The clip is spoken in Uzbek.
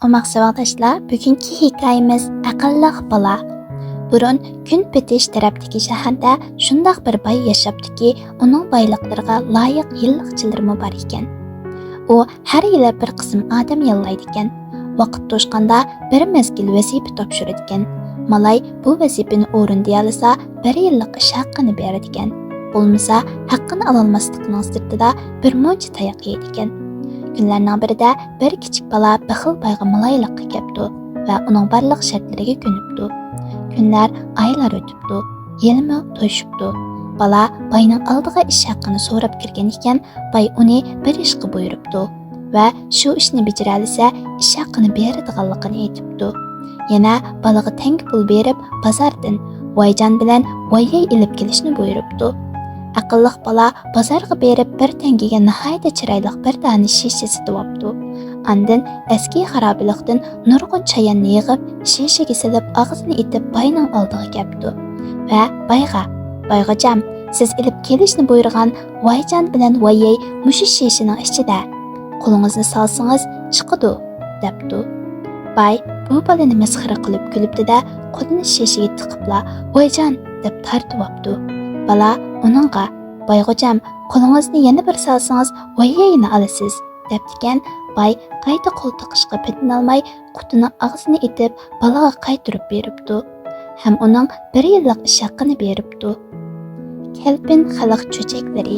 Qo'moq savodashlar, bugungi hikoyamiz aqlliq bola. Burun kun bitish tarafdagi shaharda shundoq bir boy yashaptiki, uning boyliqlariga loyiq yilliqchilarmi bor ekan. U har yili bir qism odam yollaydi ekan. Vaqt to'shqanda bir mezgil vazifa topshiradi ekan. Malay bu vazifani o'rinday olsa, bir yillik ish haqqini beradi ekan. Bo'lmasa, haqqini ololmaslikning sirtida bir muncha tayoq yeydi ekan. Günlərdən birində bir kiçik bala bixil bayğa malaylıqqa kepdi və onun barlıq şərtləriga könübdü. Günlər, aylar ötübdü, yelmi to'yishibdi. Bala bayning oldiga ish haqqini so'rab kirgan ekan, bay uni bir ishga buyuribdi və shu ishni bajara olsa, ish haqqini beradiganligini aytibdi. Yana balaga tang pul berib, bozordan voyjon bilan voyay ilib kelishni buyuribdi. Aqlliq bola bozorga berib bir tangaga nihoyatda chiroyli bir dona shisha sotib olibdi. Andin eski xarobilikdan nurg'un chayonni yig'ib, shishaga silib, og'zini itib bayning oldiga kelibdi. Va "Bayg'ajam, siz ilib kelishni buyurgan voyjon bilan voyay mushu shishaning ichida. Qo'lingizni solsangiz chiqadi" debdi. Bay bu balani masxara qilib kulibdi-da, qo'lini shishaga tiqibla "Voyjon" deb tortib olibdi. Bala uningga "Bayg'ajam, qo'lingizni yana bir solsangiz, voyayni olasiz" debdigan. Bay qayta qo'l tiqishga petinolmay, qutini og'zini itib, balaga qaytirib beribdi. Ham uning bir yillik ish haqqini beribdi. Kelpin xalq cho'chaklari.